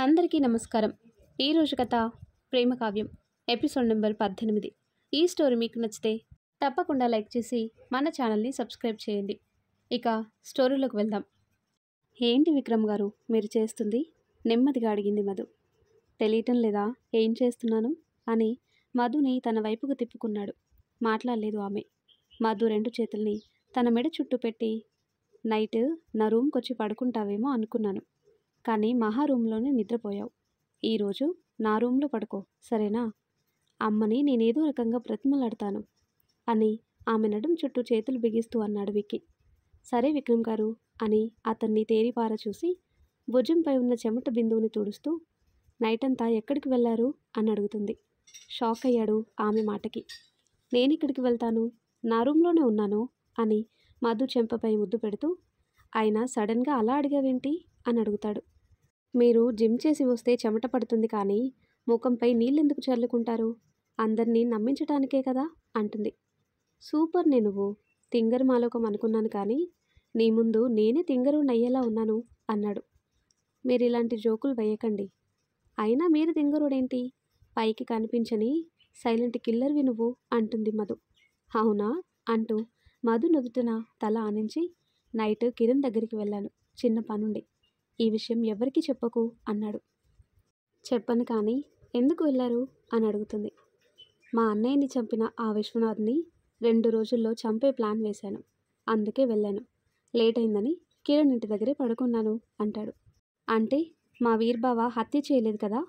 అందరికీ నమస్కారం. ఈరోజు కథ ప్రేమ కావ్యం ఎపిసోడ్ నెంబర్ 18. ఈ స్టోరీ మీకు నచ్చితే తప్పకుండా లైక్ చేసి మన ఛానల్ని సబ్స్క్రైబ్ చేయండి. ఇక స్టోరీలోకి వెళ్దాం. ఏంటి విక్రమ్ గారు మీరు చేస్తుంది? నెమ్మదిగా అడిగింది మధు. తెలియటం లేదా ఏం చేస్తున్నాను అని మధుని తన వైపుకు తిప్పుకున్నాడు. మాట్లాడలేదు ఆమె. మధు 2 చేతుల్ని తన మెడ చుట్టూ పెట్టి, నైట్ నా రూమ్కి వచ్చి పడుకుంటావేమో అనుకున్నాను, కానీ మహా రూమ్లోనే నిద్రపోయావు. ఈరోజు నా రూమ్లో పడుకో, సరేనా? అమ్మని నేనేదో రకంగా బ్రతిమలాడతాను అని ఆమె నడుం చుట్టూ చేతులు బిగిస్తూ అన్నాడు విక్కీ. సరే విక్రమ్ గారు అని అతన్ని తేరిపార చూసి భుజంపై ఉన్న చెమట బిందువుని తుడుస్తూ, నైట్ అంతా ఎక్కడికి వెళ్ళారు అని అడుగుతుంది. షాక్ అయ్యాడు ఆమె మాటకి. నేనెక్కడికి వెళ్తాను, నా రూమ్లోనే ఉన్నాను అని మధు చెంపపై ముద్దు పెడుతూ, అయినా సడన్గా అలా అడిగావేంటి అని అడుగుతాడు. మీరు జిమ్ చేసి వస్తే చెమట పడుతుంది, కానీ ముఖంపై నీళ్ళెందుకు చల్లుకుంటారు? అందరినీ నమ్మించటానికే కదా అంటుంది. సూపర్ నువ్వు, తింగరు మాలోకం అనుకున్నాను, కానీ నీ ముందు నేనే తింగరు నయ్యేలా ఉన్నాను అన్నాడు. మీరు ఇలాంటి జోకులు వేయకండి. అయినా మీరు తింగరుడేంటి, పైకి కనిపించని సైలెంట్ కిల్లర్వి నువ్వు అంటుంది మధు. అవునా అంటూ మధు నుదుటిన తల ఆనించి, నైట్ కిరణ్ దగ్గరికి వెళ్ళాను, చిన్న పనుండి. ఈ విషయం ఎవరికీ చెప్పకు అన్నాడు. చెప్పను, కానీ ఎందుకు వెళ్ళారు అని అడుగుతుంది. మా అన్నయ్యని చంపిన ఆ విశ్వనాథ్ని 2 రోజుల్లో చంపే ప్లాన్ వేశాను, అందుకే వెళ్ళాను. లేట్ అయిందని కిరణ్ ఇంటి దగ్గరే పడుకున్నాను అంటాడు. అంటే మా వీర్బావ హత్య చేయలేదు కదా?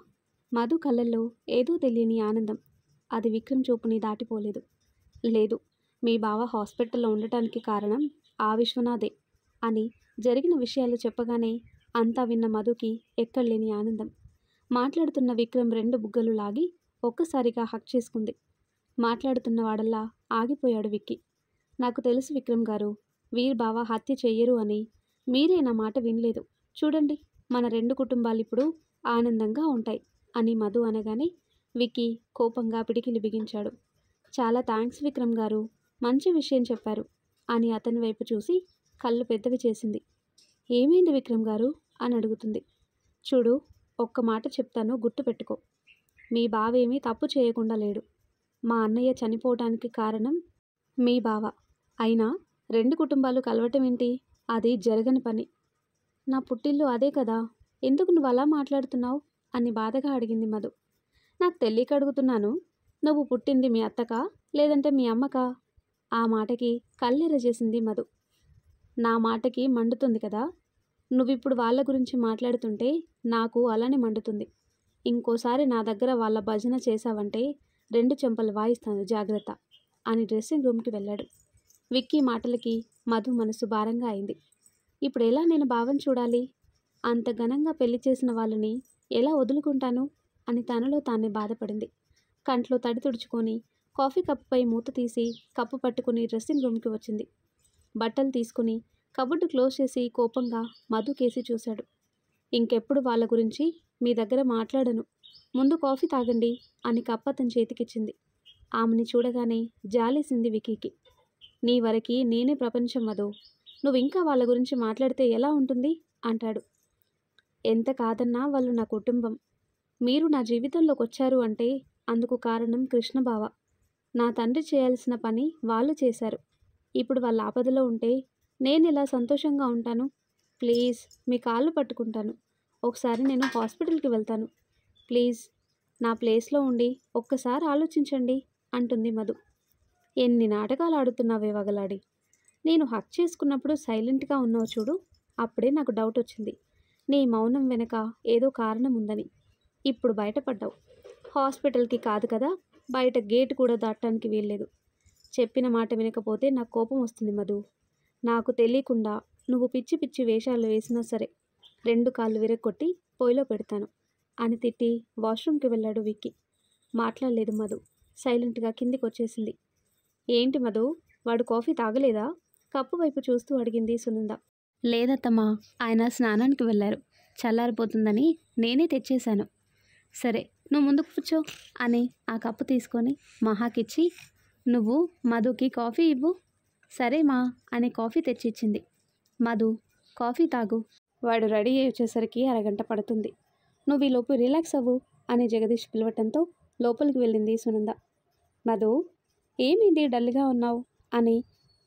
మధు కళ్ళల్లో ఏదో తెలియని ఆనందం. అది విక్రమ్ చూపుని దాటిపోలేదు. లేదు, మీ బావ హాస్పిటల్లో ఉండటానికి కారణం ఆ విశ్వనాథే అని జరిగిన విషయాలు చెప్పగానే అంతా విన్న మధుకి ఎక్కడలేని ఆనందం. మాట్లాడుతున్న విక్రమ్ 2 బుగ్గలు లాగి ఒక్కసారిగా హక్ చేసుకుంది. మాట్లాడుతున్న వాడల్లా ఆగిపోయాడు విక్కీ. నాకు తెలుసు విక్రమ్ గారు, వీర్ బావ హత్య చెయ్యరు అని. మీరే నా మాట వినలేదు. చూడండి, మన 2 కుటుంబాలు ఇప్పుడు ఆనందంగా ఉంటాయి అని మధు అనగానే విక్కీ కోపంగా పిడికిలి బిగించాడు. చాలా థ్యాంక్స్ విక్రమ్ గారు, మంచి విషయం చెప్పారు అని అతని వైపు చూసి కళ్ళు పెద్దవి చేసింది. ఏమైంది విక్రమ్ గారు అని అడుగుతుంది. చూడు, ఒక్క మాట చెప్తాను, గుర్తుపెట్టుకో. మీ బావేమీ తప్పు చేయకుండా లేడు. మా అన్నయ్య చనిపోవటానికి కారణం మీ బావ. అయినా 2 కుటుంబాలు కలవటం ఏంటి? అది జరగని పని. నా పుట్టిల్లు అదే కదా, ఎందుకు నువ్వు అలా మాట్లాడుతున్నావు అని బాధగా అడిగింది మధు. నాకు తెలియక అడుగుతున్నాను. నువ్వు పుట్టింది మీ అత్తకా లేదంటే మీ అమ్మకా? ఆ మాటకి కళ్ళెర్ర చేసింది మధు. నా మాటకి మండుతుంది కదా. నువ్విప్పుడు వాళ్ళ గురించి మాట్లాడుతుంటే నాకు అలానే మండుతుంది. ఇంకోసారి నా దగ్గర వాళ్ళ భజన చేశావంటే 2 చెంపలు వాయిస్తాను, జాగ్రత్త అని డ్రెస్సింగ్ రూమ్కి వెళ్ళాడు. విక్కీ మాటలకి మధు మనసు భారంగా అయింది. ఇప్పుడు ఎలా నేను భావం చూడాలి? అంత ఘనంగా పెళ్లి చేసిన వాళ్ళని ఎలా వదులుకుంటాను అని తనలో తానే బాధపడింది. కంట్లో తడి తుడుచుకొని కాఫీ కప్పుపై మూత తీసి కప్పు పట్టుకుని డ్రెస్సింగ్ రూమ్కి వచ్చింది. బట్టలు తీసుకుని కబోర్డు క్లోజ్ చేసి కోపంగా మధు కేసి చూశాడు. ఇంకెప్పుడు వాళ్ళ గురించి మీ దగ్గర మాట్లాడను, ముందు కాఫీ తాగండి అని కప్పు అతని చేతికిచ్చింది. ఆమెని చూడగానే జాలేసింది విక్కీకి. నీ వరకి నేనే ప్రపంచం మధు, నువ్వు ఇంకా వాళ్ళ గురించి మాట్లాడితే ఎలా ఉంటుంది అంటాడు. ఎంత కాదన్నా వాళ్ళు నా కుటుంబం. మీరు నా జీవితంలోకి వచ్చారు అంటే అందుకు కారణం కృష్ణబావ. నా తండ్రి చేయాల్సిన పని వాళ్ళు చేశారు. ఇప్పుడు వాళ్ళ ఆపదలో ఉంటే నేను ఇలా సంతోషంగా ఉంటాను? ప్లీజ్ మీ కాళ్ళు పట్టుకుంటాను, ఒకసారి నేను హాస్పిటల్కి వెళ్తాను. ప్లీజ్ నా ప్లేస్లో ఉండి ఒక్కసారి ఆలోచించండి అంటుంది మధు. ఎన్ని నాటకాలు ఆడుతున్నావే వగలాడి. నేను హక్ చేసుకున్నప్పుడు సైలెంట్గా ఉన్నావు చూడు, అప్పుడే నాకు డౌట్ వచ్చింది. నీ మౌనం వెనక ఏదో కారణం ఉందని. ఇప్పుడు బయటపడ్డావు. హాస్పిటల్కి కాదు కదా, బయట గేటు కూడా దాటడానికి వీల్లేదు. చెప్పిన మాట వినకపోతే నాకు కోపం వస్తుంది మధు. నాకు తెలియకుండా నువ్వు పిచ్చి పిచ్చి వేషాలు వేసినా సరే 2 కాళ్ళు విరగొట్టి పొయ్యిలో పెడతాను అని తిట్టి వాష్రూమ్కి వెళ్ళాడు విక్కీ. మాట్లాడలేదు మధు. సైలెంట్గా కిందికి వచ్చేసింది. ఏంటి మధు, వాడు కాఫీ తాగలేదా? కప్పు వైపు చూస్తూ అడిగింది సునంద. లేదత్తమ్మా, ఆయన స్నానానికి వెళ్ళారు, చల్లారిపోతుందని నేనే తెచ్చేశాను. సరే నువ్వు ముందుకు కూర్చో అని ఆ కప్పు తీసుకొని మహాకిచ్చి, నువ్వు మధుకి కాఫీ ఇవ్వు. సరే మా అని కాఫీ తెచ్చిచ్చింది. మధు, కాఫీ తాగు, వాడు రెడీ అయ్యి వచ్చేసరికి అరగంట పడుతుంది. నువ్వు ఈలోపు రిలాక్స్ అవ్వు అని జగదీష్ పిలవటంతో లోపలికి వెళ్ళింది సునంద. మధు, ఏమైంది డల్గా ఉన్నావు అని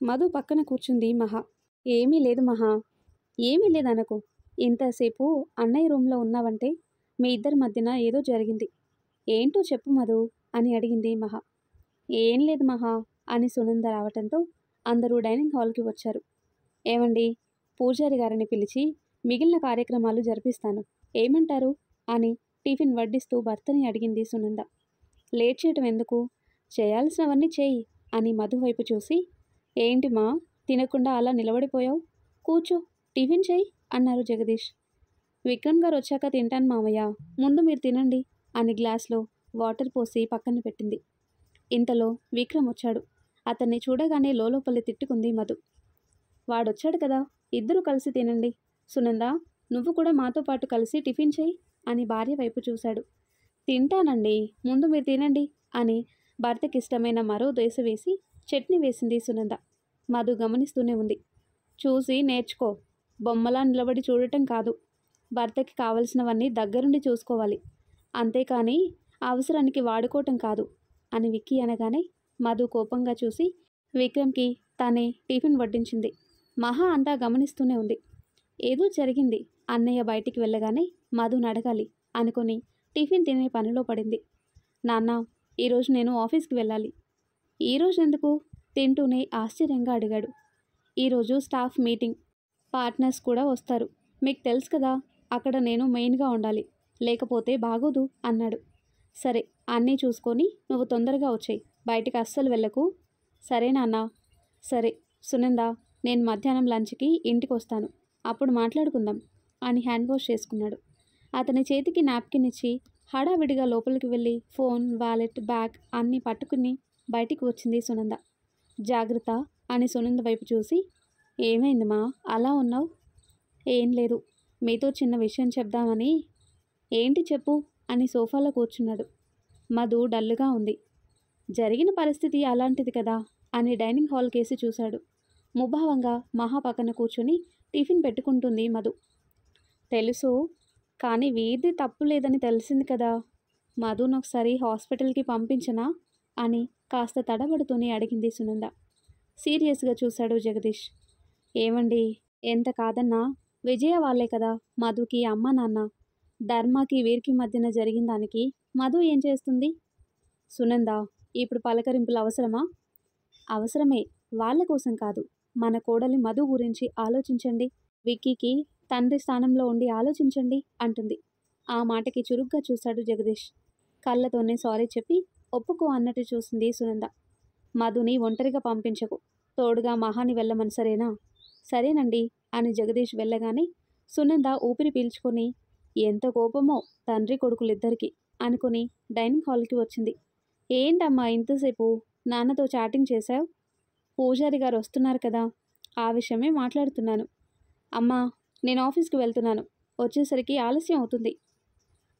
మధు పక్కన కూర్చుంది మహా. ఏమీ లేదు మహా. ఏమీ లేదనకు. ఇంతసేపు అన్నయ్య రూమ్లో ఉన్నావంటే మీ ఇద్దరి మధ్యన ఏదో జరిగింది. ఏంటో చెప్పు మధు అని అడిగింది మహా. ఏం లేదు మహా అని సునంద రావటంతో అందరూ డైనింగ్ హాల్కి వచ్చారు. ఏమండి, పూజారి గారిని పిలిచి మిగిలిన కార్యక్రమాలు జరిపిస్తాను, ఏమంటారు అని టిఫిన్ వడ్డిస్తూ భర్తని అడిగింది సునంద. లేట్ చేయటం ఎందుకు, చేయాల్సినవన్నీ చేయి అని మధు వైపు చూసి, ఏంటి మా తినకుండా అలా నిలబడిపోయావు, కూర్చో టిఫిన్ చేయి అన్నారు జగదీష్. విక్రమ్ గారు వచ్చాక తింటాను మామయ్య, ముందు మీరు తినండి అని గ్లాస్లో వాటర్ పోసి పక్కన పెట్టింది. ఇంతలో విక్రమ్ వచ్చాడు. అతన్ని చూడగానే లోపలి తిట్టుకుంది మధు. వాడొచ్చాడు కదా, ఇద్దరూ కలిసి తినండి. సునంద, నువ్వు కూడా మాతో పాటు కలిసి టిఫిన్ చేయి అని భార్య వైపు చూశాడు. తింటానండి, ముందు మీరు తినండి అని భర్తకి ఇష్టమైన మరో దోశ వేసి చట్నీ వేసింది సునంద. మధు గమనిస్తూనే ఉంది. చూసి నేర్చుకో, బొమ్మలా నిలబడి చూడటం కాదు, భర్తకి కావలసినవన్నీ దగ్గరుండి చూసుకోవాలి, అంతేకాని అవసరానికి వాడుకోవటం కాదు అని విక్కీ అనగానే మధు కోపంగా చూసి విక్రమ్కి తానే టిఫిన్ వడ్డించింది. మహా అంతా గమనిస్తూనే ఉంది. ఏదో జరిగింది, అన్నయ్య బయటికి వెళ్ళగానే మధుని అడగాలి అనుకొని టిఫిన్ తినే పనిలో పడింది. నాన్న, ఈరోజు నేను ఆఫీస్కి వెళ్ళాలి. ఈరోజు ఎందుకు తింటూనే ఆశ్చర్యంగా అడిగాడు. ఈరోజు స్టాఫ్ మీటింగ్, పార్ట్నర్స్ కూడా వస్తారు, మీకు తెలుసు కదా, అక్కడ నేను మెయిన్గా ఉండాలి, లేకపోతే బాగోదు అన్నాడు. సరే, అన్నీ చూసుకొని నువ్వు తొందరగా వచ్చేయి, బయటికి అస్సలు వెళ్ళకు. సరే నాన్న. సరే సునంద, నేను మధ్యాహ్నం లంచ్కి ఇంటికి వస్తాను, అప్పుడు మాట్లాడుకుందాం అని హ్యాండ్ వాష్ చేసుకున్నాడు. అతని చేతికి నాప్కిన్ ఇచ్చి హడావిడిగా లోపలికి వెళ్ళి ఫోన్, వాలెట్, బ్యాగ్ అన్నీ పట్టుకుని బయటికి వచ్చింది సునంద. జాగ్రత్త అని సునంద వైపు చూసి, ఏమైంది మా అలా ఉన్నావు? ఏం లేదు, మీతో చిన్న విషయం చెప్దామని. ఏంటి చెప్పు అని సోఫాలో కూర్చున్నాడు. మధు డల్లుగా ఉంది. జరిగిన పరిస్థితి అలాంటిది కదా అని డైనింగ్ హాల్ కేసి చూశాడు. ముభావంగా మహా పక్కన కూర్చొని టిఫిన్ పెట్టుకుంటుంది మధు. తెలుసు, కానీ వీరిది తప్పు లేదని తెలిసింది కదా, మధును ఒకసారి హాస్పిటల్కి పంపించనా అని కాస్త తడబడుతూనే అడిగింది సునంద. సీరియస్గా చూశాడు జగదీష్. ఏమండి, ఎంత కాదన్నా విజయ వాళ్ళే కదా మధుకి అమ్మ నాన్న. ధర్మకి వీరికి మధ్యన జరిగిన దానికి మధు ఏం చేస్తుంది? సునంద, ఇప్పుడు పలకరింపులు అవసరమా? అవసరమే, వాళ్ళ కోసం కాదు, మన కోడలి మధు గురించి ఆలోచించండి, విక్కీకి తండ్రి స్థానంలో ఉండి ఆలోచించండి అంటుంది. ఆ మాటకి చురుగ్గా చూశాడు జగదీష్. కళ్ళతోనే సారీ చెప్పి ఒప్పుకో అన్నట్టు చూసింది సునంద. మధుని ఒంటరిగా పంపించకు, తోడుగా మహాని వెళ్ళమని, సరేనా? సరేనండి అని జగదీష్ వెళ్ళగానే సునంద ఊపిరి పీల్చుకొని, ఎంత కోపమో తండ్రి కొడుకులిద్దరికీ అనుకుని డైనింగ్ హాల్కి వచ్చింది. ఏంటమ్మా ఇంతసేపు నాన్నతో చాటింగ్ చేశావు? పూజారి గారు వస్తున్నారు కదా, ఆ విషయమే మాట్లాడుతున్నాను. అమ్మా, నేను ఆఫీస్కి వెళ్తున్నాను, వచ్చేసరికి ఆలస్యం అవుతుంది.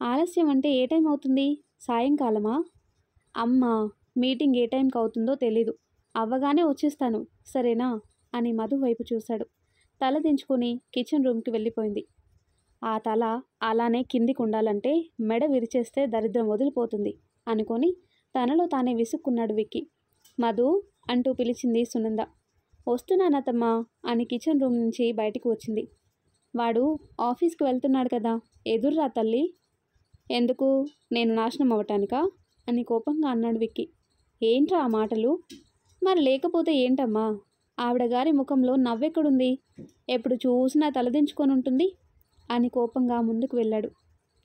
ఆలస్యం అంటే ఏ టైం అవుతుంది? సాయంకాలమా? అమ్మా, మీటింగ్ ఏ టైంకి అవుతుందో తెలీదు, అవ్వగానే వచ్చేస్తాను, సరేనా అని మధు వైపు చూశాడు. తల దించుకొని కిచెన్ రూమ్కి వెళ్ళిపోయింది. ఆ తల అలానే కిందికి ఉండాలంటే మెడ విరిచేస్తే దరిద్రం వదిలిపోతుంది అనుకొని తనలో తానే విసుక్కున్నాడు విక్కీ. మధు అంటూ పిలిచింది సునంద. వస్తున్నానతమ్మా అని కిచెన్ రూమ్ నుంచి బయటికి వచ్చింది. వాడు ఆఫీస్కి వెళ్తున్నాడు కదా, ఎదుర్రా తల్లి. ఎందుకు, నేను నాశనం అవ్వటానికా అని కోపంగా అన్నాడు విక్కీ. ఏంట్రా ఆ మాటలు? మరి లేకపోతే ఏంటమ్మా, ఆవిడ గారి ముఖంలో నవ్వెక్కడుంది, ఎప్పుడు చూసినా తలదించుకొని ఉంటుంది అని కోపంగా ముందుకు వెళ్ళాడు.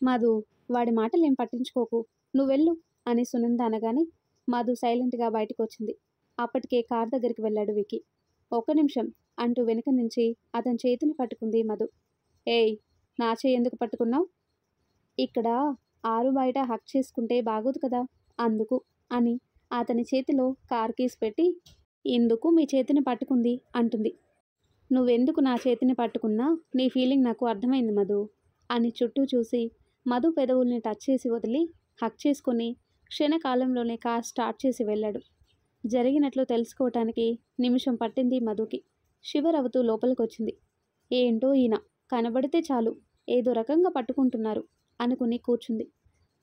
మధు, వాడి మాటలేం పట్టించుకోకు, నువ్వెళ్ళు అని సునంద అనగానే మధు సైలెంట్గా బయటకు వచ్చింది. అప్పటికే కార్ దగ్గరికి వెళ్ళాడు విక్కీ. ఒక్క నిమిషం అంటూ వెనుక నుంచి అతని చేతిని పట్టుకుంది మధు. ఏయ్, నా చేయి ఎందుకు పట్టుకున్నావు? ఇక్కడ ఆరు బయట హక్ చేసుకుంటే బాగోదు కదా, అందుకు అని అతని చేతిలో కార్ కీస్ పెట్టి, ఇందుకు మీ చేతిని పట్టుకుంది అంటుంది. నువ్వెందుకు నా చేతిని పట్టుకున్నా నీ ఫీలింగ్ నాకు అర్థమైంది మధు అని చుట్టూ చూసి మధు పెదవుల్ని టచ్ చేసి వదిలి హక్ చేసుకొని క్షణకాలంలోనే కార్ స్టార్ట్ చేసి వెళ్ళాడు. జరిగినట్లు తెలుసుకోవటానికి నిమిషం పట్టింది మధుకి. షివర్ అవుతూ లోపలికొచ్చింది. ఏంటో ఈయన కనబడితే చాలు ఏదో రకంగా పట్టుకుంటున్నారు అనుకుని కూర్చుంది.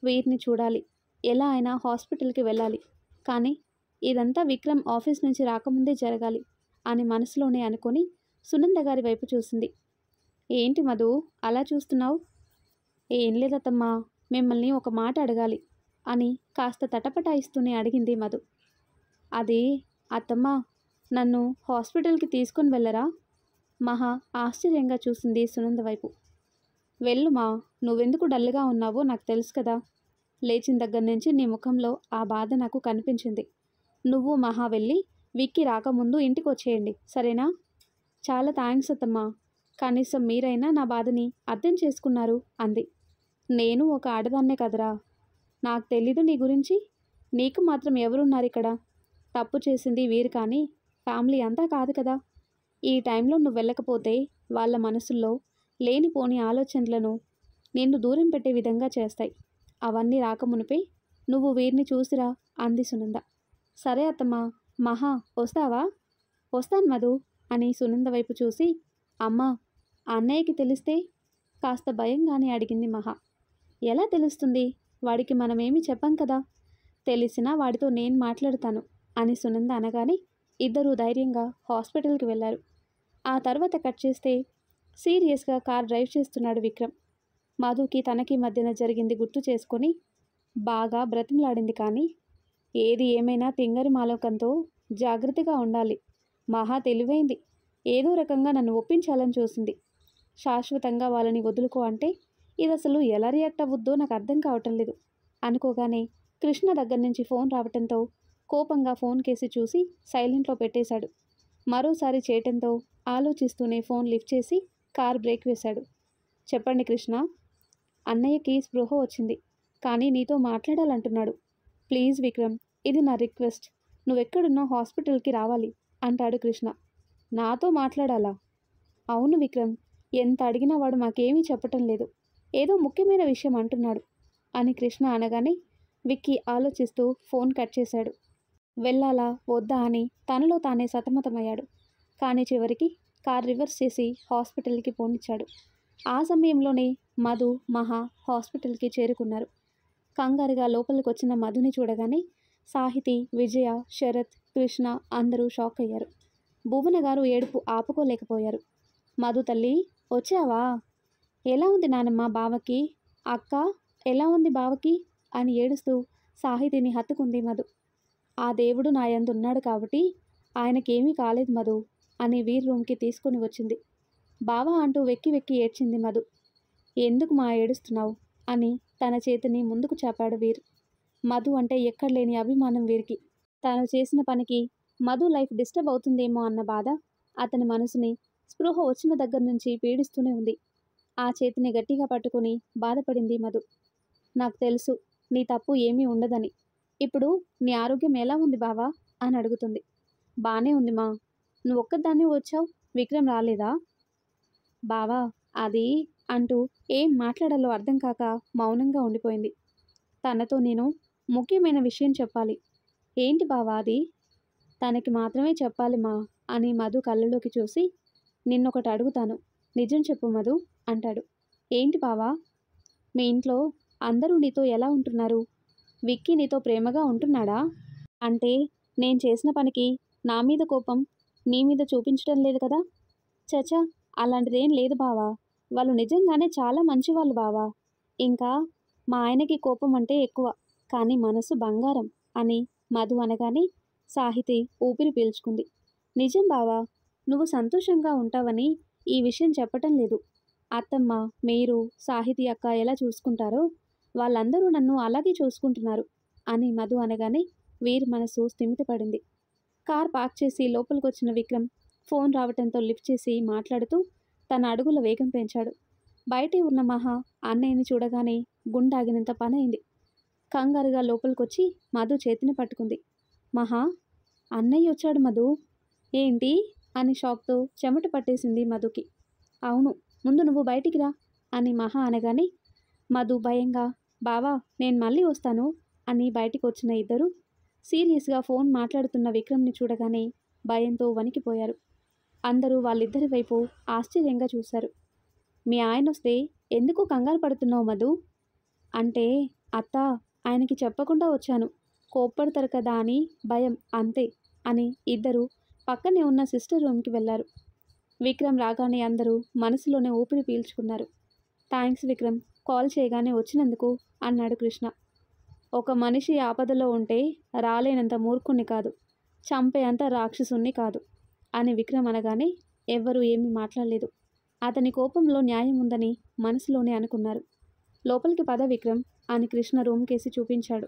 వీరిని చూడాలి, ఎలా అయినా హాస్పిటల్కి వెళ్ళాలి, కానీ ఇదంతా విక్రమ్ ఆఫీస్ నుంచి రాకముందే జరగాలి అని మనసులోనే అనుకొని సునంద గారి వైపు చూసింది. ఏంటి మధు అలా చూస్తున్నావు? ఏం లేదత్తమ్మా, మిమ్మల్ని ఒక మాట అడగాలి అని కాస్త తటపటాయిస్తూనే అడిగింది మధు. అది అత్తమ్మా, నన్ను హాస్పిటల్కి తీసుకుని వెళ్ళరా? మహా ఆశ్చర్యంగా చూసింది సునంద వైపు. వెళ్ళుమా, నువ్వెందుకు డల్గా ఉన్నావో నాకు తెలుసు కదా. లేచిన దగ్గర నుంచి నీ ముఖంలో ఆ బాధ నాకు కనిపించింది. నువ్వు మహా వెళ్ళి విక్కీ రాకముందు ఇంటికి వచ్చేయండి, సరేనా? చాలా థ్యాంక్స్ అత్తమ్మా, కనీసం మీరైనా నా బాధని అర్థం చేసుకున్నారు అంది. నేను ఒక ఆడదాన్నే కదరా, నాకు తెలీదు నీ గురించి? నీకు మాత్రం ఎవరున్నారు ఇక్కడ? తప్పు చేసింది వీరు కానీ ఫ్యామిలీ అంతా కాదు కదా. ఈ టైంలో నువ్వు వెళ్ళకపోతే వాళ్ళ మనసుల్లో లేనిపోని ఆలోచనలను నిన్ను దూరం పెట్టే విధంగా చేస్తాయి. అవన్నీ రాకమునిపే నువ్వు వీరిని చూసిరా అంది సునంద. సరే అత్తమ్మా, మహా వస్తావా? వస్తాను మధు అని సునంద వైపు చూసి, అమ్మా అన్నయ్యకి తెలిస్తే? కాస్త భయంగానే అడిగింది మహా. ఎలా తెలుస్తుంది? వాడికి మనమేమీ చెప్పం కదా. తెలిసినా వాడితో నేను మాట్లాడతాను అని సునంద అనగానే ఇద్దరూ ధైర్యంగా హాస్పిటల్కి వెళ్ళారు. ఆ తర్వాత కట్ చేస్తే సీరియస్గా కార్ డ్రైవ్ చేస్తున్నాడు విక్రమ్. మధుకి తనకి మధ్యన జరిగింది గుర్తు చేసుకొని బాగా బ్రతిమలాడింది. కానీ ఏది ఏమైనా తింగరి మాలోకంతో జాగ్రత్తగా ఉండాలి. మహా తెలివైంది, ఏదో రకంగా నన్ను ఒప్పించాలని చూసింది. శాశ్వతంగా వాళ్ళని వదులుకో అంటే ఇది అసలు ఎలా రియాక్ట్ అవ్వద్దో నాకు అర్థం కావటం లేదు అనుకోగానే కృష్ణ దగ్గర నుంచి ఫోన్ రావటంతో కోపంగా ఫోన్ కేసి చూసి సైలెంట్లో పెట్టేశాడు. మరోసారి చేయటంతో ఆలోచిస్తూనే ఫోన్ లిఫ్ట్ చేసి కార్ బ్రేక్ వేశాడు. చెప్పండి కృష్ణ. అన్నయ్యకి స్పృహ వచ్చింది, కానీ నీతో మాట్లాడాలంటున్నాడు. ప్లీజ్ విక్రమ్, ఇది నా రిక్వెస్ట్, నువ్వెక్కడున్నా హాస్పిటల్కి రావాలి అంటాడు కృష్ణ. నాతో మాట్లాడాలా? అవును విక్రమ్, ఎంత అడిగినా వాడు మాకేమీ చెప్పటం లేదు, ఏదో ముఖ్యమైన విషయం అంటున్నాడు అని కృష్ణ అనగానే విక్కీ ఆలోచిస్తూ ఫోన్ కట్ చేశాడు. వెళ్ళాలా వద్దా అని తనలో తానే సతమతమయ్యాడు. కానీ చివరికి కార్ రివర్స్ చేసి హాస్పిటల్కి పోనిచ్చాడు. ఆ సమయంలోనే మధు మహా హాస్పిటల్కి చేరుకున్నారు. కంగారుగా లోపలికి వచ్చిన మధుని చూడగానే సాహితి, విజయ, శరత్, కృష్ణ అందరూ షాక్ అయ్యారు. భువన గారు ఏడుపు ఆపుకోలేకపోయారు. మధు తల్లి వచ్చావా? ఎలా ఉంది నానమ్మ బావకి? అక్క ఎలా ఉంది బావకి అని ఏడుస్తూ సాహితిని హత్తుకుంది మధు. ఆ దేవుడు నా యందు ఉన్నాడు కాబట్టి ఆయనకేమీ కాలేదు మధు అని వీర్ రూమ్కి తీసుకొని వచ్చింది. బావా అంటూ వెక్కి వెక్కి ఏడ్చింది మధు. ఎందుకు మా ఏడుస్తున్నావు అని తన చేతిని ముందుకు చాపాడు వీర్. మధు అంటే ఎక్కడలేని అభిమానం వీరికి. తాను చేసిన పనికి మధు లైఫ్ డిస్టర్బ్ అవుతుందేమో అన్న బాధ అతని మనసుని స్పృహ వచ్చిన దగ్గర నుంచి పీడిస్తూనే ఉంది. ఆ చేతిని గట్టిగా పట్టుకుని బాధపడింది మధు. నాకు తెలుసు నీ తప్పు ఏమీ ఉండదని. ఇప్పుడు నీ ఆరోగ్యం ఎలా ఉంది బావా అని అడుగుతుంది. బానే ఉంది మా. నువ్వు ఒక్కదాన్ని వచ్చావు, విక్రమ్ రాలేదా? బావా అది అంటూ ఏం మాట్లాడాలో అర్థం కాక మౌనంగా ఉండిపోయింది. తనతో నేను ముఖ్యమైన విషయం చెప్పాలి. ఏంటి బావా అది? తనకి మాత్రమే చెప్పాలి మా అని మధు కళ్ళలోకి చూసి, నిన్నొకటి అడుగుతాను, నిజం చెప్పు మధు అంటాడు. ఏంటి బావా? మీ ఇంట్లో అందరూ నీతో ఎలా ఉంటున్నారు? విక్కీ నీతో ప్రేమగా ఉంటున్నాడా? అంటే నేను చేసిన పనికి నా మీద కోపం నీ మీద చూపించడం లేదు కదా? చచా, అలాంటిదేం లేదు బావా. వాళ్ళు నిజంగానే చాలా మంచివాళ్ళు బావా. ఇంకా మా ఆయనకి కోపం అంటే ఎక్కువ, కానీ మనసు బంగారం అని మధు అనగానే సాహితి ఊపిరి పీల్చుకుంది. నిజం బావా, నువ్వు సంతోషంగా ఉంటావని ఈ విషయం చెప్పటం లేదు. అత్తమ్మ, మీరు, సాహితి అక్క ఎలా చూసుకుంటారో వాళ్ళందరూ నన్ను అలాగే చూసుకుంటున్నారు అని మధు అనగానే వీర్ మనసు స్థిమితపడింది. కార్ పార్క్ చేసి లోపలికొచ్చిన విక్రమ్ ఫోన్ రావటంతో లిఫ్ట్ చేసి మాట్లాడుతూ తన అడుగుల వేగం పెంచాడు. బయటే ఉన్న మహా అన్నయ్యని చూడగానే గుండాగినంత పనైంది. కంగారుగా లోపలికొచ్చి మధు చేతిని పట్టుకుంది. మహా, అన్నయ్య వచ్చాడు మధు. ఏంటి అని షాక్తో చెమట పట్టేసింది మధుకి. అవును, ముందు నువ్వు బయటికి రా అని మహా అనగానే మధు భయంగా, బావా నేను మళ్ళీ వస్తాను అని బయటికి వచ్చిన ఇద్దరు సీరియస్గా ఫోన్ మాట్లాడుతున్న విక్రమ్ని చూడగానే భయంతో వణికిపోయారు. అందరూ వాళ్ళిద్దరి వైపు ఆశ్చర్యంగా చూశారు. మీ ఆయన వస్తే ఎందుకు కంగారు పడుతున్నావు మధు? అంటే అత్త, ఆయనకి చెప్పకుండా వచ్చాను. కోప్పడతారు కదా అని భయం అంతే అని ఇద్దరు పక్కనే ఉన్న సిస్టర్ రూమ్కి వెళ్ళారు. విక్రమ్ రాగానే అందరూ మనసులోనే ఊపిరి పీల్చుకున్నారు. థ్యాంక్స్ విక్రమ్, కాల్ చేయగానే వచ్చినందుకు అన్నాడు కృష్ణ. ఒక మనిషి ఆపదలో ఉంటే రాలేనంత మూర్ఖుణ్ణి కాదు, చంపేంత రాక్షసుణ్ణి కాదు అని విక్రమ్ అనగానే ఎవ్వరూ ఏమీ మాట్లాడలేదు. అతని కోపంలో న్యాయం ఉందని మనసులోనే అనుకున్నారు. లోపలికి పద విక్రమ్ అని కృష్ణ రూమ్ కేసి చూపించాడు.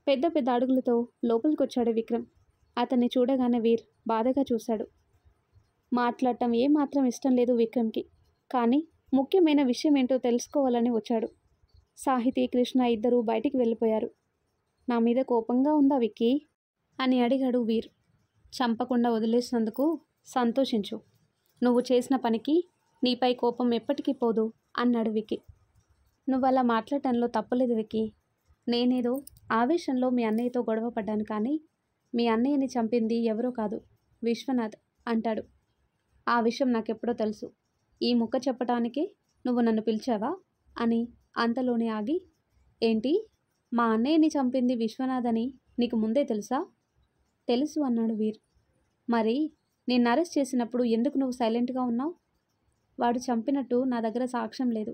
పెద్ద పెద్ద అడుగులతో లోపలికొచ్చాడు విక్రమ్. అతన్ని చూడగానే వీర్ బాధగా చూశాడు. మాట్లాడటం ఏమాత్రం ఇష్టం లేదు విక్రమ్కి. కానీ ముఖ్యమైన విషయం ఏంటో తెలుసుకోవాలని వచ్చాడు. సాహితీ, కృష్ణ ఇద్దరూ బయటికి వెళ్ళిపోయారు. నా మీద కోపంగా ఉందా విక్కీ అని అడిగాడు వీర్. చంపకుండా వదిలేసినందుకు సంతోషించు. నువ్వు చేసిన పనికి నీపై కోపం ఎప్పటికీ పోదు అన్నాడు విక్కీ. నువ్వలా మాట్లాడటంలో తప్పులేదు విక్కీ. నేనేదో ఆవేశంలో మీ అన్నయ్యతో గొడవ పడ్డాను, కానీ మీ అన్నయ్యని చంపింది ఎవరో కాదు, విశ్వనాథ్ అంటాడు. ఆ విషయం నాకెప్పుడో తెలుసు. ఈ ముక్క చెప్పటానికే నువ్వు నన్ను పిలిచావా అని అంతలోనే ఆగి, ఏంటి, మా అన్నయ్యని చంపింది విశ్వనాథ్ అని నీకు ముందే తెలుసా? తెలుసు అన్నాడు వీర్. మరి నిన్ను అరెస్ట్ చేసినప్పుడు ఎందుకు నువ్వు సైలెంట్గా ఉన్నావు? వాడు చంపినట్టు నా దగ్గర సాక్ష్యం లేదు.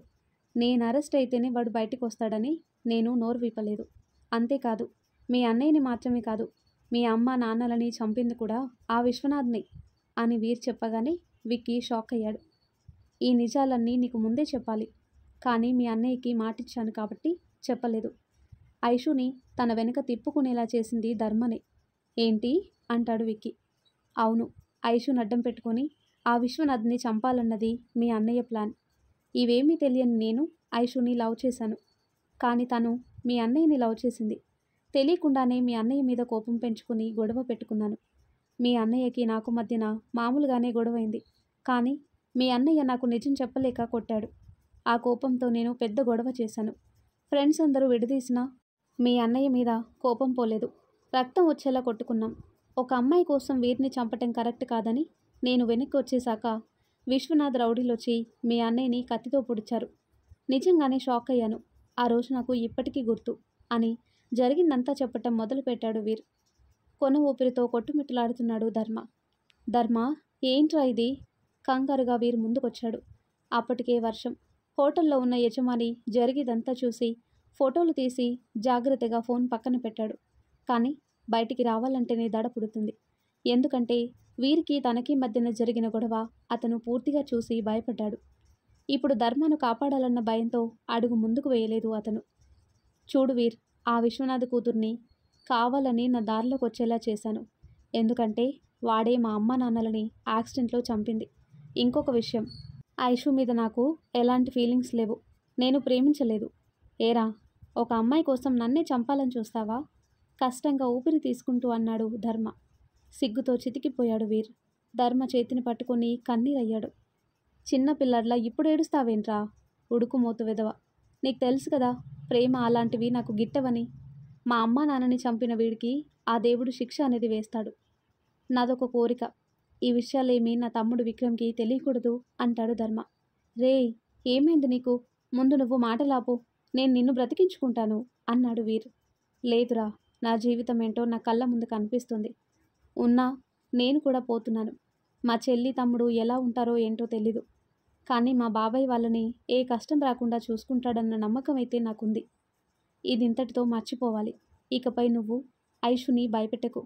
నేను అరెస్ట్ అయితేనే వాడు బయటికి వస్తాడని నేను నోరు విప్పలేదు. అంతేకాదు, మీ అన్నయ్యని మాత్రమే కాదు, మీ అమ్మ నాన్నలని చంపింది కూడా ఆ విశ్వనాథ్ని అని వీర్ చెప్పగానే విక్కీ షాక్ అయ్యాడు. ఈ నిజాలన్నీ నీకు ముందే చెప్పాలి, కానీ మీ అన్నయ్యకి మాటిచ్చాను కాబట్టి చెప్పలేదు. ఐషుని తన వెనుక తిప్పుకునేలా చేసింది ధర్మనే. ఏంటి అంటాడు విక్కీ. అవును, ఐషుని అడ్డం పెట్టుకొని ఆ విశ్వనాథ్ని చంపాలన్నది మీ అన్నయ్య ప్లాన్. ఇవేమీ తెలియని నేను ఐషుని లవ్ చేశాను, కానీ తను మీ అన్నయ్యని లవ్ చేసింది. తెలియకుండానే మీ అన్నయ్య మీద కోపం పెంచుకుని గొడవ పెట్టుకున్నాను. మీ అన్నయ్యకి నాకు మధ్యన మామూలుగానే గొడవైంది, కానీ మీ అన్నయ్య నాకు నిజం చెప్పలేక కొట్టాడు. ఆ కోపంతో నేను పెద్ద గొడవ చేశాను. ఫ్రెండ్స్ అందరూ విడదీసినా మీ అన్నయ్య మీద కోపం పోలేదు. రక్తం వచ్చేలా కొట్టుకున్నాం. ఒక అమ్మాయి కోసం వీరిని చంపటం కరెక్ట్ కాదని నేను వెనక్కి వచ్చేశాక విశ్వనాథ్ రౌడీలొచ్చి మీ అన్నయ్యని కత్తితో పొడిచారు. నిజంగానే షాక్ అయ్యాను. ఆ రోజు నాకు ఇప్పటికీ గుర్తు అని జరిగిందంతా చెప్పటం మొదలుపెట్టాడు వీర్. కొన ఊపిరితో కొట్టుమిట్టలాడుతున్నాడు ధర్మ. ధర్మ, ఏంట్రా ఇది? కంగారుగా వీర్ ముందుకొచ్చాడు. అప్పటికే వర్షం. హోటల్లో ఉన్న యజమాని జరిగిదంతా చూసి ఫోటోలు తీసి జాగ్రత్తగా ఫోన్ పక్కన పెట్టాడు. కానీ బయటికి రావాలంటేనే దడ పుడుతుంది. ఎందుకంటే వీరికి తనకి మధ్యన జరిగిన గొడవ అతను పూర్తిగా చూసి భయపడ్డాడు. ఇప్పుడు ధర్మను కాపాడాలన్న భయంతో అడుగు ముందుకు వేయలేదు అతను. చూడు వీర్, ఆ విశ్వనాథ్ కూతుర్ని కావాలని నా దారిలోకి వచ్చేలా చేశాను. ఎందుకంటే వాడే మా అమ్మ నాన్నలని యాక్సిడెంట్లో చంపింది. ఇంకొక విషయం, ఐషు మీద నాకు ఎలాంటి ఫీలింగ్స్ లేవు. నేను ప్రేమించలేదు. ఏరా, ఒక అమ్మాయి కోసం నన్నే చంపాలని చూస్తావా? కష్టంగా ఊపిరి తీసుకుంటూ అన్నాడు ధర్మ. సిగ్గుతో చితికిపోయాడు వీర్. ధర్మ చేతిని పట్టుకొని కన్నీరయ్యాడు. చిన్న పిల్లడ్లా ఇప్పుడు ఏడుస్తావేంట్రా? ఉడుకుమోతు వెదవ. నీకు తెలుసు కదా, ప్రేమ అలాంటివి నాకు గిట్టవని. మా అమ్మా నాన్నని చంపిన వీడికి ఆ దేవుడు శిక్ష అనేది వేస్తాడు. నాదొక కోరిక, ఈ విషయాలేమీ నా తమ్ముడు విక్రమ్కి తెలియకూడదు అంటాడు ధర్మ. రేయ్, ఏమైంది నీకు? ముందు నువ్వు మాటలాపు, నేను నిన్ను బ్రతికించుకుంటాను అన్నాడు వీర్. లేదురా, నా జీవితం ఏంటో నా కళ్ళ ముందు కనిపిస్తుంది. ఉన్నా నేను కూడా పోతున్నాను. మా చెల్లి తమ్ముడు ఎలా ఉంటారో ఏంటో తెలీదు, కానీ మా బాబాయ్ వాళ్ళని ఏ కష్టం రాకుండా చూసుకుంటాడన్న నమ్మకం అయితే నాకుంది. ఇది ఇంతటితో మర్చిపోవాలి. ఇకపై నువ్వు ఐషుని భయపెట్టకు.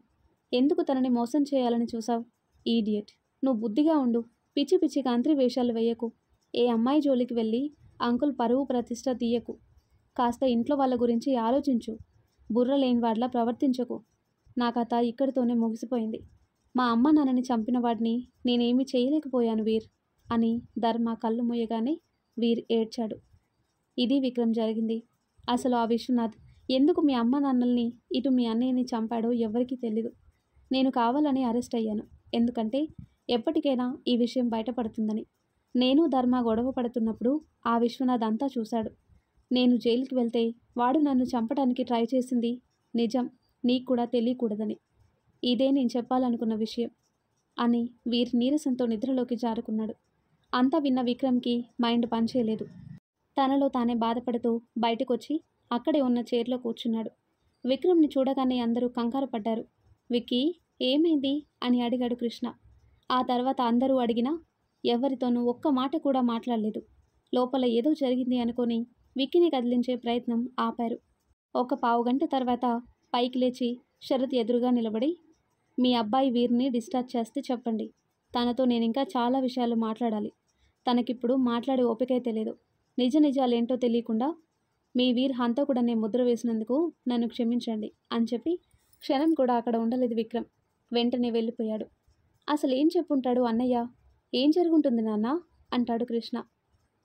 ఎందుకు తనని మోసం చేయాలని చూసావు? ఈడియట్. నువ్వు బుద్ధిగా ఉండు. పిచ్చి పిచ్చి కంత్రి వేషాలు వేయకు. ఏ అమ్మాయి జోలికి వెళ్ళి అంకుల్ పరువు ప్రతిష్ట తీయకు. కాస్త ఇంట్లో వాళ్ళ గురించి ఆలోచించు. బుర్ర లేని వాడిలా ప్రవర్తించకు. నా కథ ఇక్కడితోనే ముగిసిపోయింది. మా అమ్మ నాన్నని చంపిన వాడిని నేనేమీ చేయలేకపోయాను వీర్ అని ధర్మ కళ్ళు మూయగానే వీర్ ఏడ్చాడు. ఇది విక్రమ్ జరిగింది. అసలు ఆ విశ్వనాథ్ ఎందుకు మీ అమ్మ నాన్నల్ని ఇటు మీ అన్నయ్యని చంపాడో ఎవరికీ తెలీదు. నేను కావాలని అరెస్ట్ అయ్యాను, ఎందుకంటే ఎప్పటికైనా ఈ విషయం బయటపడుతుందని. నేను ధర్మ గొడవ పడుతున్నప్పుడు ఆ విశ్వనాథ్ అంతా చూశాడు. నేను జైలుకి వెళ్తే వాడు నన్ను చంపడానికి ట్రై చేసింది నిజం, నీకు కూడా తెలియకూడదని. ఇదే నేను చెప్పాలనుకున్న విషయం అని వీర్ నీరసంతో నిద్రలోకి జారుకున్నాడు. అంతా విన్న విక్రమ్కి మైండ్ పనిచేయలేదు. తనలో తానే బాధపడుతూ బయటకొచ్చి అక్కడే ఉన్న చైర్లో కూర్చున్నాడు. విక్రమ్ని చూడగానే అందరూ కంగారు పడ్డారు. విక్కీ, ఏమైంది అని అడిగాడు కృష్ణ. ఆ తర్వాత అందరూ అడిగినా ఎవరితోనూ ఒక్క మాట కూడా మాట్లాడలేదు. లోపల ఏదో జరిగింది అనుకొని విక్కీని కదిలించే ప్రయత్నం ఆపారు. ఒక పావుగంట తర్వాత పైకి లేచి శరత్ ఎదురుగా నిలబడి, మీ అబ్బాయి వీరిని డిశ్చార్జ్ చేస్తే చెప్పండి. తనతో నేనింకా చాలా విషయాలు మాట్లాడాలి. తనకిప్పుడు మాట్లాడే ఓపికే తెలియదు. నిజాలేంటో తెలియకుండా మీ వీర్ హంతకుడనే ముద్ర వేసినందుకు నన్ను క్షమించండి అని చెప్పి క్షణం కూడా అక్కడ ఉండలేదు విక్రమ్. వెంటనే వెళ్ళిపోయాడు. అసలు ఏం చెప్పుంటాడు అన్నయ్య? ఏం జరుగుంటుంది నాన్న అంటాడు కృష్ణ.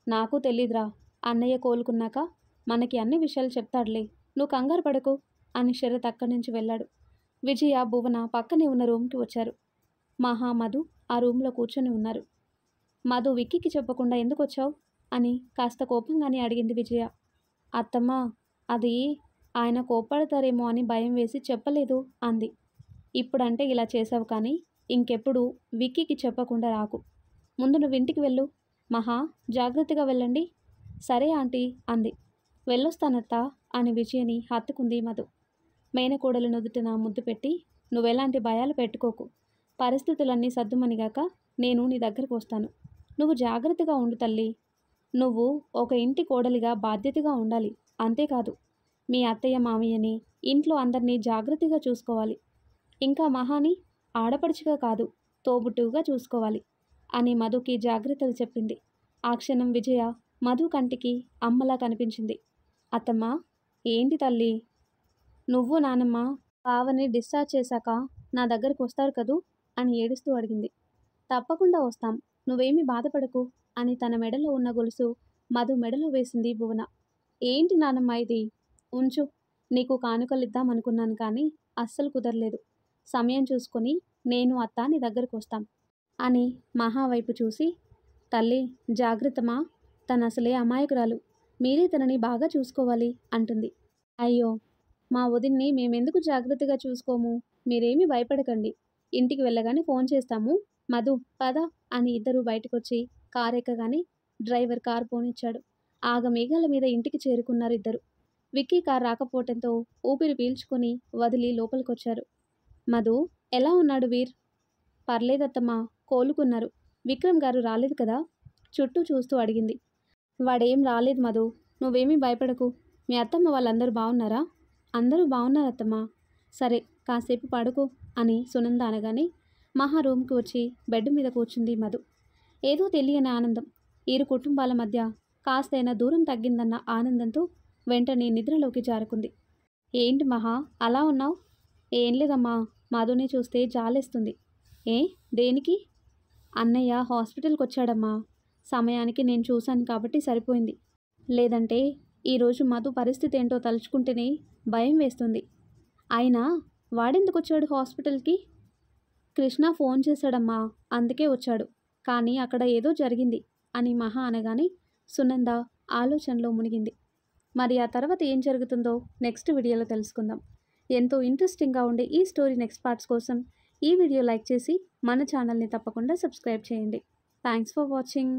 నాకు తెలీదురా. అన్నయ్య కోలుకున్నాక మనకి అన్ని విషయాలు చెప్తాడులే, నువ్వు కంగారు పడకు అని శరత్ అక్కడి నుంచి వెళ్ళాడు. విజయ, భువన పక్కనే ఉన్న రూమ్కి వచ్చారు. మహా, మధు ఆ రూమ్లో కూర్చొని ఉన్నారు. మధు, విక్కీకి చెప్పకుండా ఎందుకు వచ్చావు అని కాస్త కోపంగానే అడిగింది విజయ. అత్తమ్మ, అది ఆయన కోప్పడతారేమో అని భయం వేసి చెప్పలేదు అంది. ఇప్పుడంటే ఇలా చేసావు, కానీ ఇంకెప్పుడు విక్కీకి చెప్పకుండా రాకు. ముందు నువ్వు ఇంటికి వెళ్ళు. మహా, జాగ్రత్తగా వెళ్ళండి. సరే ఆంటీ అంది. వెళ్ళొస్తానత్తా అని విజయని హత్తుకుంది మధు. మేనకోడలు నుదుటిన ముద్దు పెట్టి, నువ్వెలాంటి భయాలు పెట్టుకోకు. పరిస్థితులన్నీ సద్దుమణిగాక నేను నీ దగ్గరకు వస్తాను. నువ్వు జాగ్రత్తగా ఉండు తల్లి. నువ్వు ఒక ఇంటి కోడలిగా బాధ్యతగా ఉండాలి. అంతేకాదు మీ అత్తయ్య మామయ్యని, ఇంట్లో అందరినీ జాగ్రత్తగా చూసుకోవాలి. ఇంకా మహాని ఆడపడుచుగా కాదు, తోబుట్టువుగా చూసుకోవాలి అని మధుకి జాగ్రత్తలు చెప్పింది. ఆ క్షణం విజయ మధు కంటికి అమ్మలా కనిపించింది. అత్తమ్మ, ఏంటి తల్లి? నువ్వు నానమ్మ బావని డిశ్చార్జ్ చేశాక నా దగ్గరికి వస్తారు కదూ అని ఏడుస్తూ అడిగింది. తప్పకుండా వస్తాం, నువ్వేమీ బాధపడకు అని తన మెడలో ఉన్న గొలుసు మధు మెడలో వేసింది భువన. ఏంటి నానమ్మ ఇది? ఉంచు, నీకు కానుకలిద్దామనుకున్నాను కానీ అస్సలు కుదరలేదు. సమయం చూసుకొని నేను అత్త నీ దగ్గరకు వస్తాం అని మహా వైపు చూసి, తల్లి జాగ్రత్తమా, తను అసలే అమాయకురాలు, మీరే తనని బాగా చూసుకోవాలి అంటుంది. అయ్యో, మా వదిన్ని మేమెందుకు జాగ్రత్తగా చూసుకోము, మీరేమీ భయపడకండి. ఇంటికి వెళ్ళగానే ఫోన్ చేస్తాము. మధు పద అని ఇద్దరూ బయటకొచ్చి కారు ఎక్కగానే డ్రైవర్ కారు పోనిచ్చాడు. ఆగమేఘాల మీద ఇంటికి చేరుకున్నారు ఇద్దరు. విక్కీ కారు రాకపోవటంతో ఊపిరి పీల్చుకొని వదిలి లోపలికొచ్చారు. మధు, ఎలా ఉన్నాడు వీర్? పర్లేదత్తమ్మా, కోలుకున్నారు. విక్రమ్ గారు రాలేదు కదా? చుట్టూ చూస్తూ అడిగింది. వాడేం రాలేదు మధు, నువ్వేమీ భయపడకు. మీ అత్తమ్మ వాళ్ళందరూ బాగున్నారా? అందరూ బాగున్నారత్తమ్మా. సరే, కాసేపు పడుకో అని సునంద అనగానే మహా రూమ్కి వచ్చి బెడ్ మీద కూర్చుంది మధు. ఏదో తెలియని ఆనందం. ఇరు కుటుంబాల మధ్య కాస్తైనా దూరం తగ్గిందన్న ఆనందంతో వెంటనే నిద్రలోకి జారుకుంది. ఏంటి మహా అలా ఉన్నావు? ఏం లేదమ్మా, మధుని చూస్తే జాలేస్తుంది. ఏ, దేనికి? అన్నయ్య హాస్పిటల్కి వచ్చాడమ్మా. సమయానికి నేను చూశాను కాబట్టి సరిపోయింది. లేదంటే ఈరోజు మధు పరిస్థితి ఏంటో తలుచుకుంటేనే భయం వేస్తుంది. అయినా వాడెందుకు వచ్చాడు హాస్పిటల్కి? కృష్ణ ఫోన్ చేశాడమ్మా, అందుకే వచ్చాడు. కానీ అక్కడ ఏదో జరిగింది అని మహా అనగానే సునంద ఆలోచనలో మునిగింది. మరి ఆ తర్వాత ఏం జరుగుతుందో నెక్స్ట్ వీడియోలో తెలుసుకుందాం. ఎంతో ఇంట్రెస్టింగ్గా ఉండే ఈ స్టోరీ నెక్స్ట్ పార్ట్స్ కోసం ఈ వీడియో లైక్ చేసి మన ఛానల్ని తప్పకుండా సబ్స్క్రైబ్ చేయండి. Thanks for watching.